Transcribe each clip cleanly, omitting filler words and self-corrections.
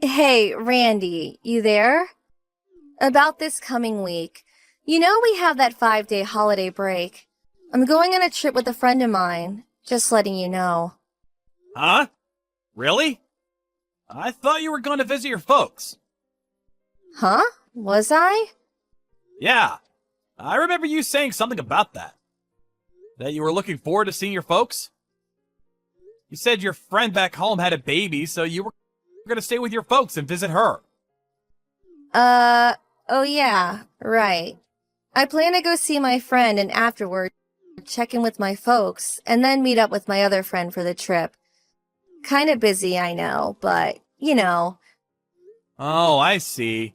Hey, Randy, you there? About this coming week. You know we have that 5-day holiday break. I'm going on a trip with a friend of mine, just letting you know. Huh? Really? I thought you were going to visit your folks. Huh? Was I? Yeah, I remember you saying something about that. That you were looking forward to seeing your folks? You said your friend back home had a baby, so you were going to stay with your folks and visit her. Oh yeah, right. I plan to go see my friend and afterward check in with my folks and then meet up with my other friend for the trip. Kinda busy, I know, but, you know. Oh, I see.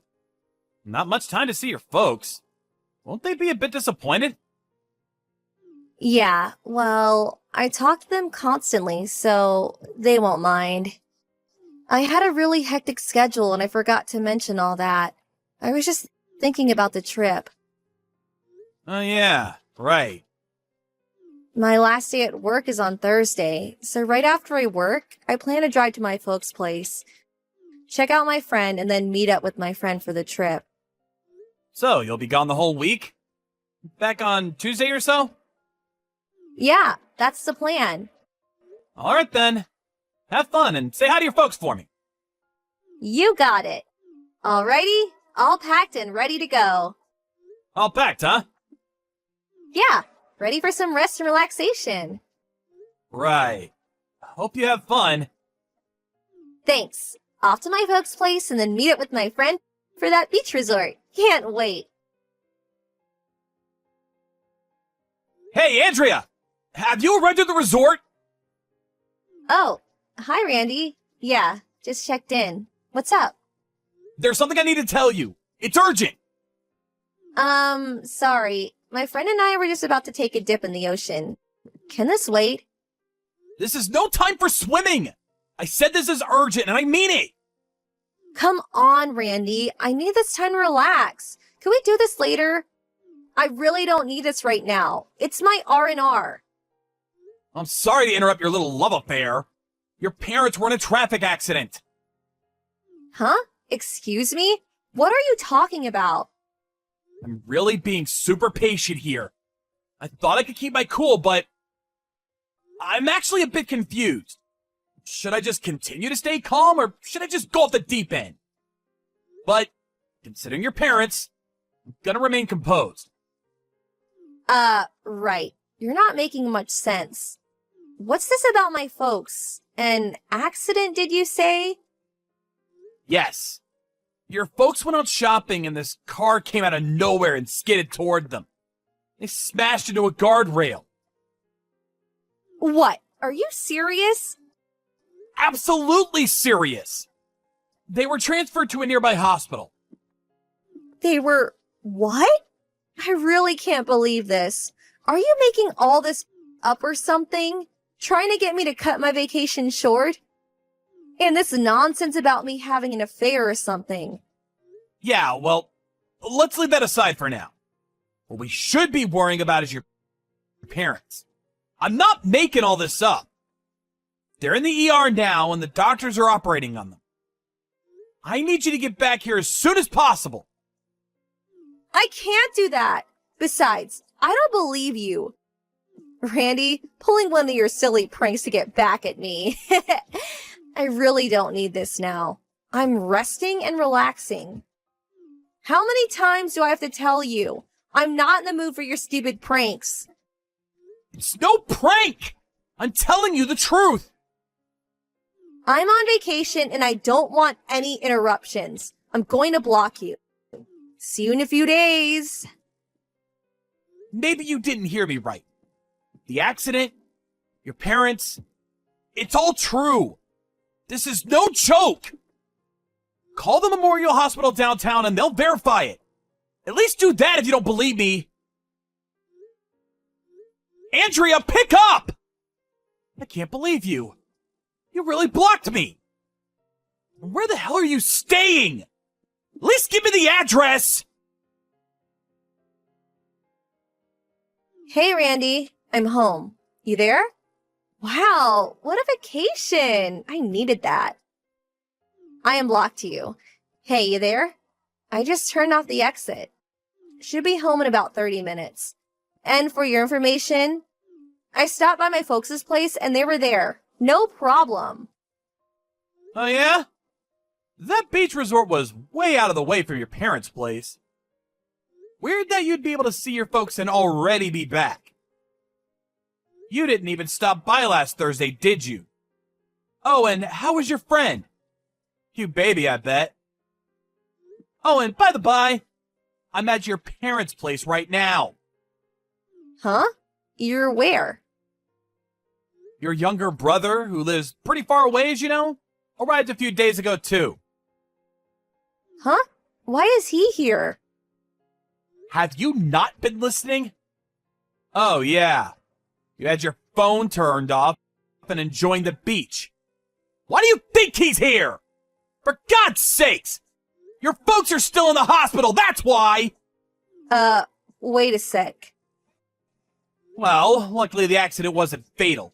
Not much time to see your folks. Won't they be a bit disappointed? Yeah, well, I talk to them constantly, so they won't mind. I had a really hectic schedule and I forgot to mention all that. I was just thinking about the trip. Oh, yeah, right. My last day at work is on Thursday, so right after I work, I plan to drive to my folks' place, check out my friend, and then meet up with my friend for the trip. So, you'll be gone the whole week? Back on Tuesday or so? Yeah, that's the plan. Alright then. Have fun and say hi to your folks for me. You got it. Alrighty, all packed and ready to go. All packed, huh? Yeah, ready for some rest and relaxation. Right. Hope you have fun. Thanks. Off to my folks' place and then meet up with my friend for that beach resort. Can't wait. Hey, Andrea! Have you arrived at the resort? Oh, hi, Randy. Yeah, just checked in. What's up? There's something I need to tell you. It's urgent! Sorry. My friend and I were just about to take a dip in the ocean. Can this wait? This is no time for swimming! I said this is urgent and I mean it! Come on, Randy. I need this time to relax. Can we do this later? I really don't need this right now. It's my R&R. I'm sorry to interrupt your little love affair. Your parents were in a traffic accident. Huh? Excuse me? What are you talking about? I'm really being super patient here. I thought I could keep my cool, but I'm actually a bit confused. Should I just continue to stay calm, or should I just go off the deep end? But, considering your parents, I'm gonna remain composed. Right. You're not making much sense. What's this about my folks? An accident, did you say? Yes. Your folks went out shopping and this car came out of nowhere and skidded toward them. They smashed into a guardrail. What? Are you serious? Absolutely serious. They were transferred to a nearby hospital. They were... What? I really can't believe this. Are you making all this up or something? Trying to get me to cut my vacation short? And this nonsense about me having an affair or something. Yeah, well, let's leave that aside for now. What we should be worrying about is your parents. I'm not making all this up. They're in the ER now and the doctors are operating on them. I need you to get back here as soon as possible. I can't do that. Besides, I don't believe you. Randy, pulling one of your silly pranks to get back at me. I really don't need this now. I'm resting and relaxing. How many times do I have to tell you? I'm not in the mood for your stupid pranks. It's no prank! I'm telling you the truth! I'm on vacation and I don't want any interruptions. I'm going to block you. See you in a few days. Maybe you didn't hear me right. The accident, your parents, it's all true. This is no joke. Call the Memorial Hospital downtown and they'll verify it. At least do that if you don't believe me. Andrea, pick up! I can't believe you. You really blocked me. Where the hell are you staying? At least give me the address. Hey, Randy. I'm home. You there? Wow, what a vacation. I needed that. I unblocked you. Hey, you there? I just turned off the exit. Should be home in about 30 minutes. And for your information, I stopped by my folks' place and they were there. No problem. Oh yeah? That beach resort was way out of the way from your parents' place. Weird that you'd be able to see your folks and already be back. You didn't even stop by last Thursday, did you? Oh, and how was your friend? Cute baby, I bet. Oh, and by the by, I'm at your parents' place right now. Huh? You're where? Your younger brother, who lives pretty far away, as you know, arrived a few days ago, too. Huh? Why is he here? Have you not been listening? Oh, yeah. You had your phone turned off and enjoying the beach. Why do you think he's here? For God's sakes! Your folks are still in the hospital, that's why! Wait a sec. Well, luckily the accident wasn't fatal.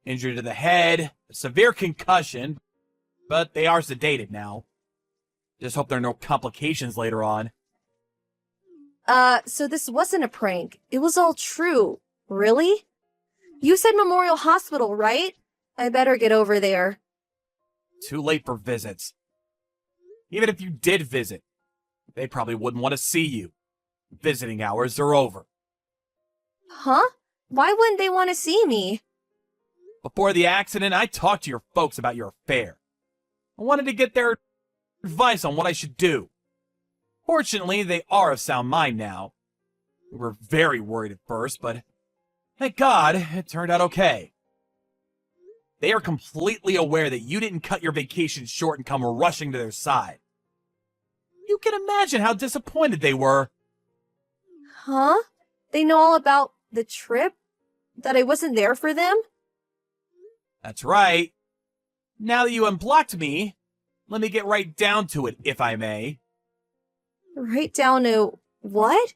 Injury to the head, a severe concussion, but they are sedated now. Just hope there are no complications later on. So this wasn't a prank. It was all true. Really? You said Memorial Hospital, right? I better get over there. Too late for visits. Even if you did visit, they probably wouldn't want to see you. Visiting hours are over. Huh? Why wouldn't they want to see me? Before the accident, I talked to your folks about your affair. I wanted to get their advice on what I should do. Fortunately, they are of sound mind now. We were very worried at first, but thank God it turned out okay. They are completely aware that you didn't cut your vacation short and come rushing to their side. You can imagine how disappointed they were. Huh? They know all about the trip? That I wasn't there for them? That's right. Now that you unblocked me, let me get right down to it, if I may. Right down to what?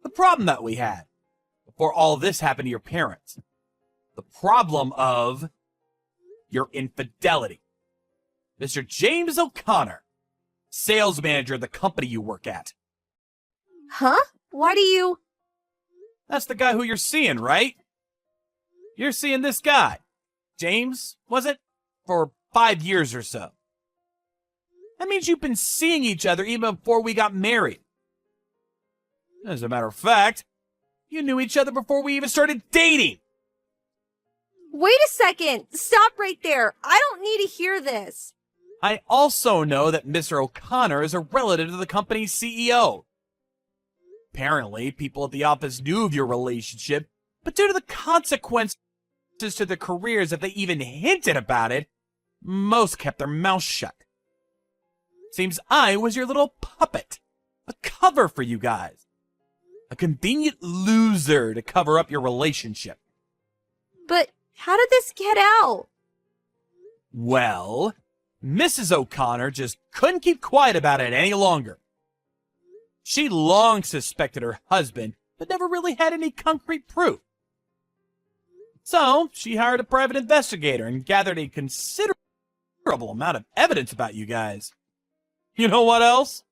The problem that we had before all this happened to your parents. The problem of your infidelity. Mr. James O'Connor, sales manager of the company you work at. Huh? Why do you... That's the guy who you're seeing, right? You're seeing this guy. James, was it? For 5 years or so. That means you've been seeing each other even before we got married. As a matter of fact, you knew each other before we even started dating. Wait a second! Stop right there! I don't need to hear this! I also know that Mr. O'Connor is a relative of the company's CEO. Apparently, people at the office knew of your relationship, but due to the consequences to their careers, if they even hinted about it, most kept their mouths shut. Seems I was your little puppet, a cover for you guys. A convenient loser to cover up your relationship. But how did this get out? Well, Mrs. O'Connor just couldn't keep quiet about it any longer. She long suspected her husband, but never really had any concrete proof. So, she hired a private investigator and gathered a considerable amount of evidence about you guys. You know what else?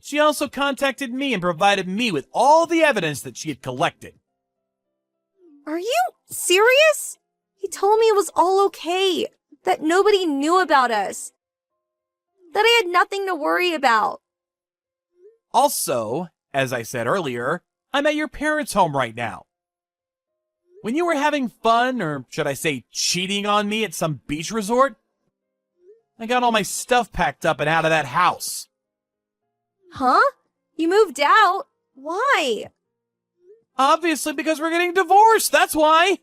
She also contacted me and provided me with all the evidence that she had collected. Are you serious? He told me it was all okay, that nobody knew about us, that I had nothing to worry about. Also, as I said earlier, I'm at your parents' home right now. When you were having fun, or should I say cheating on me at some beach resort, I got all my stuff packed up and out of that house. Huh? You moved out? Why? Obviously because we're getting divorced, that's why.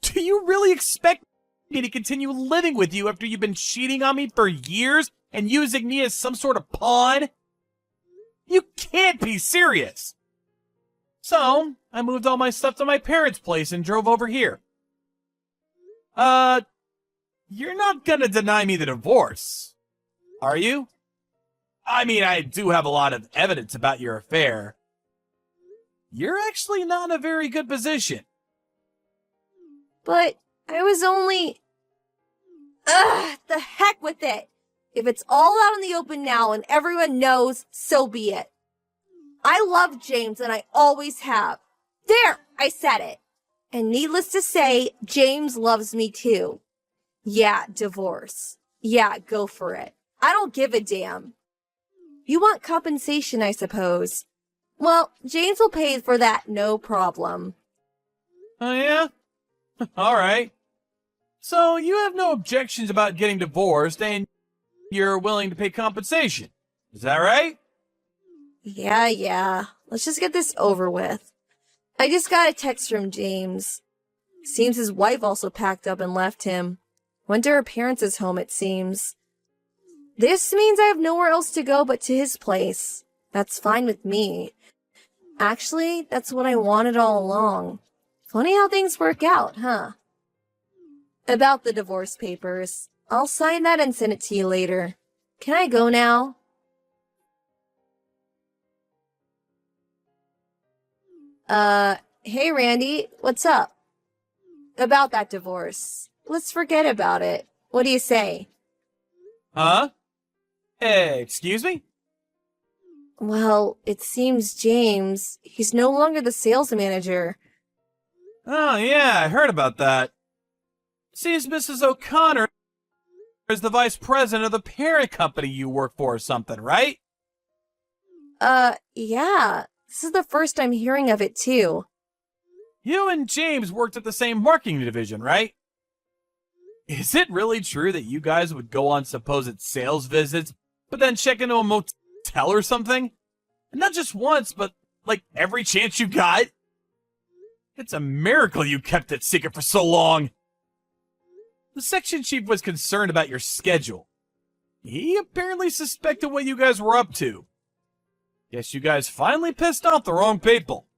Do you really expect me to continue living with you after you've been cheating on me for years and using me as some sort of pawn? You can't be serious. So, I moved all my stuff to my parents' place and drove over here. You're not gonna deny me the divorce, are you? I mean, I do have a lot of evidence about your affair. You're actually not in a very good position. But I was only... Ugh, the heck with it! If it's all out in the open now and everyone knows, so be it. I love James and I always have. There, I said it. And needless to say, James loves me too. Yeah, divorce. Yeah, go for it. I don't give a damn. You want compensation, I suppose. Well, James will pay for that, no problem. Oh, yeah? All right. So you have no objections about getting divorced, and you're willing to pay compensation. Is that right? Yeah. Let's just get this over with. I just got a text from James. Seems his wife also packed up and left him. Went to her parents' home, it seems. This means I have nowhere else to go but to his place. That's fine with me. Actually, that's what I wanted all along. Funny how things work out, huh? About the divorce papers. I'll sign that and send it to you later. Can I go now? Hey Randy, what's up? About that divorce. Let's forget about it. What do you say? Huh? Hey, excuse me? Well, it seems James, he's no longer the sales manager. Oh, yeah, I heard about that. Seems Mrs. O'Connor is the vice president of the parent company you work for or something, right? Yeah. This is the first I'm hearing of it, too. You and James worked at the same marketing division, right? Is it really true that you guys would go on supposed sales visits, but then check into a motel or something? And not just once, but like every chance you got? It's a miracle you kept it secret for so long. The section chief was concerned about your schedule. He apparently suspected what you guys were up to. Guess you guys finally pissed off the wrong people.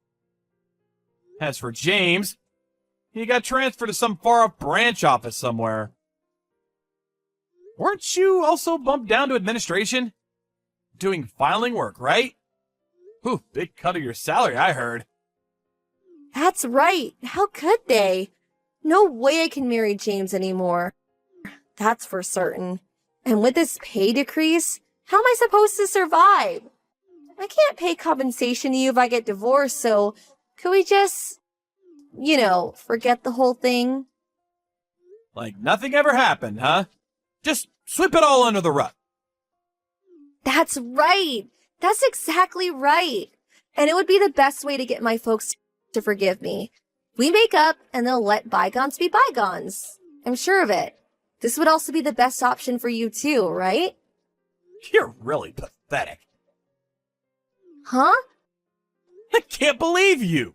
As for James, he got transferred to some far-off branch office somewhere. Weren't you also bumped down to administration? Doing filing work, right? Ooh, big cut of your salary, I heard. That's right. How could they? No way I can marry James anymore. That's for certain. And with this pay decrease, how am I supposed to survive? I can't pay compensation to you if I get divorced, so could we just, forget the whole thing? Like nothing ever happened, huh? Just sweep it all under the rug. That's right. That's exactly right. And it would be the best way to get my folks to forgive me. We make up and they'll let bygones be bygones. I'm sure of it. This would also be the best option for you too, right? You're really pathetic. Huh? I can't believe you.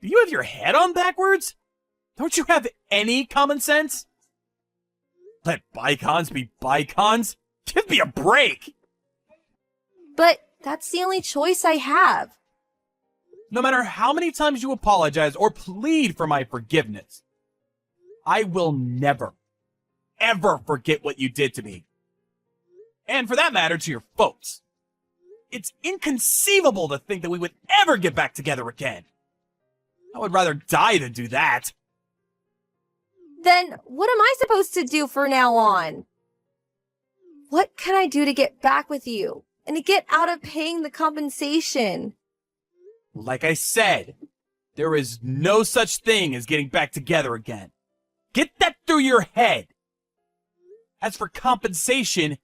Do you have your head on backwards? Don't you have any common sense? Let bygones be bygones? Give me a break. But that's the only choice I have. No matter how many times you apologize or plead for my forgiveness, I will never, ever forget what you did to me. And for that matter, to your folks. It's inconceivable to think that we would ever get back together again. I would rather die than do that. Then what am I supposed to do from now on? What can I do to get back with you and to get out of paying the compensation? Like I said, there is no such thing as getting back together again. Get that through your head. As for compensation,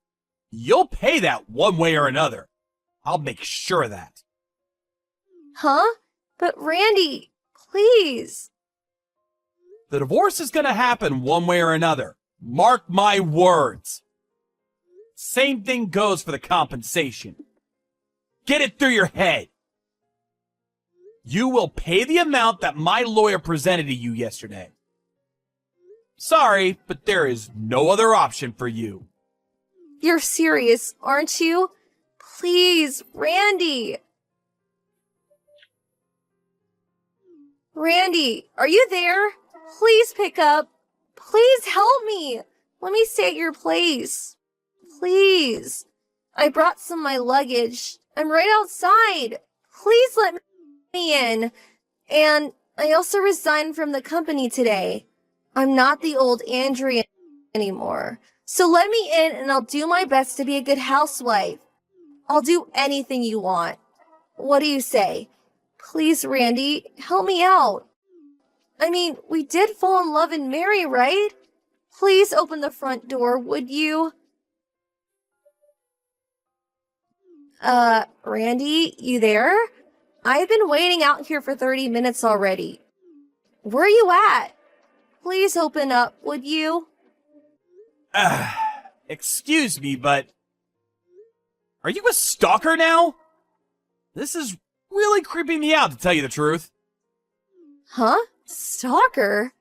you'll pay that one way or another. I'll make sure of that. Huh? But Randy, please. The divorce is gonna happen one way or another. Mark my words. Same thing goes for the compensation. Get it through your head. You will pay the amount that my lawyer presented to you yesterday. Sorry, but there is no other option for you. You're serious, aren't you? Please, Randy. Randy, are you there? Please pick up. Please help me. Let me stay at your place. Please. I brought some of my luggage. I'm right outside. Please let me in. And I also resigned from the company today. I'm not the old Andrea anymore. So let me in and I'll do my best to be a good housewife. I'll do anything you want. What do you say? Please, Randy, help me out. I mean, we did fall in love and marry, right? Please open the front door, would you? Randy, you there? I've been waiting out here for 30 minutes already. Where are you at? Please open up, would you? Excuse me, but... Are you a stalker now? This is really creeping me out, to tell you the truth. Huh? Stalker?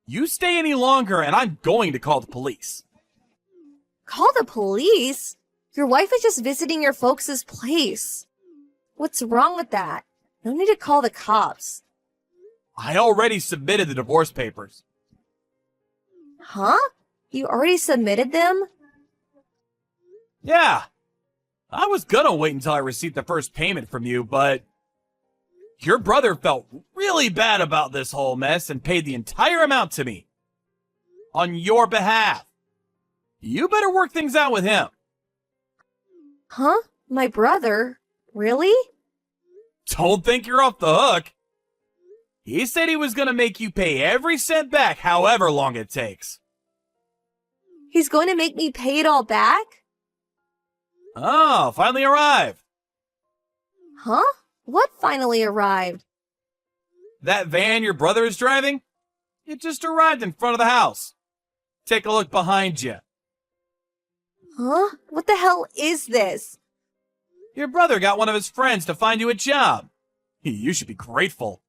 You stay any longer and I'm going to call the police. Call the police? Your wife is just visiting your folks' place. What's wrong with that? No need to call the cops. I already submitted the divorce papers. Huh? You already submitted them? Yeah. I was gonna wait until I received the first payment from you, but... Your brother felt really bad about this whole mess and paid the entire amount to me. On your behalf. You better work things out with him. Huh? My brother? Really? Don't think you're off the hook. He said he was gonna make you pay every cent back however long it takes. He's going to make me pay it all back? Oh, finally arrived. Huh? What finally arrived? That van your brother is driving? It just arrived in front of the house. Take a look behind you. Huh? What the hell is this? Your brother got one of his friends to find you a job. You should be grateful.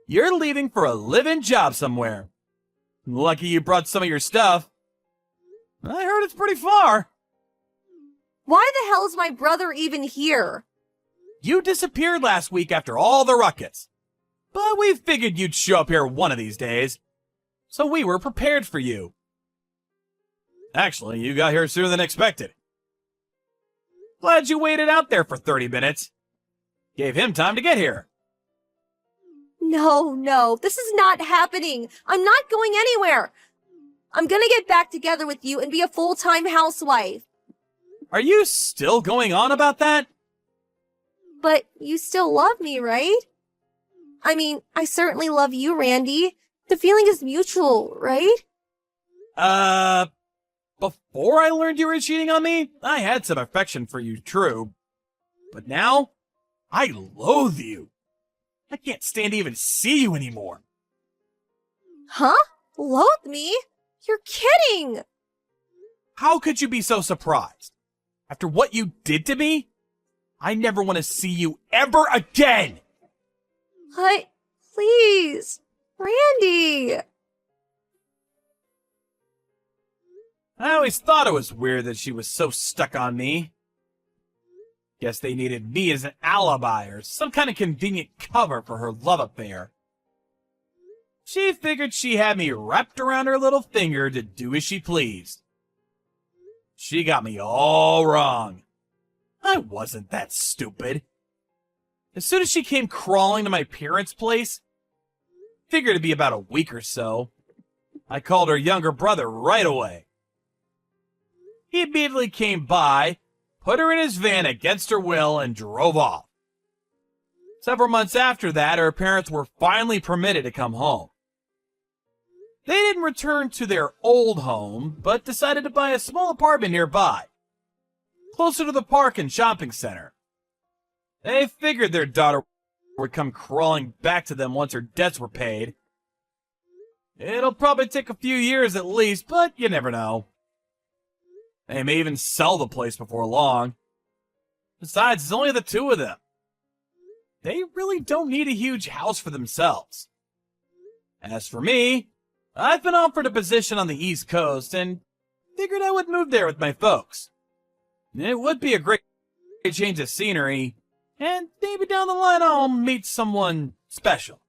You're leaving for a live-in job somewhere. Lucky you brought some of your stuff. I heard it's pretty far. Why the hell is my brother even here? You disappeared last week after all the ruckus. But we figured you'd show up here one of these days. So we were prepared for you. Actually, you got here sooner than expected. Glad you waited out there for 30 minutes. Gave him time to get here. No, this is not happening. I'm not going anywhere. I'm gonna get back together with you and be a full-time housewife. Are you still going on about that? But you still love me, right? I mean, I certainly love you, Randy. The feeling is mutual, right? Before I learned you were cheating on me, I had some affection for you, true. But now, I loathe you. I can't stand to even see you anymore. Huh? Loathe me? You're kidding! How could you be so surprised? After what you did to me, I never want to see you ever again! Please, Randy! I always thought it was weird that she was so stuck on me. Guess they needed me as an alibi or some kind of convenient cover for her love affair. She figured she had me wrapped around her little finger to do as she pleased. She got me all wrong. I wasn't that stupid. As soon as she came crawling to my parents' place, figured it'd be about a week or so, I called her younger brother right away. He immediately came by, put her in his van against her will, and drove off. Several months after that, her parents were finally permitted to come home. They didn't return to their old home, but decided to buy a small apartment nearby, closer to the park and shopping center. They figured their daughter would come crawling back to them once her debts were paid. It'll probably take a few years at least, but you never know. They may even sell the place before long. Besides, it's only the two of them. They really don't need a huge house for themselves. As for me, I've been offered a position on the East Coast and figured I would move there with my folks. It would be a great change of scenery, and maybe down the line I'll meet someone special.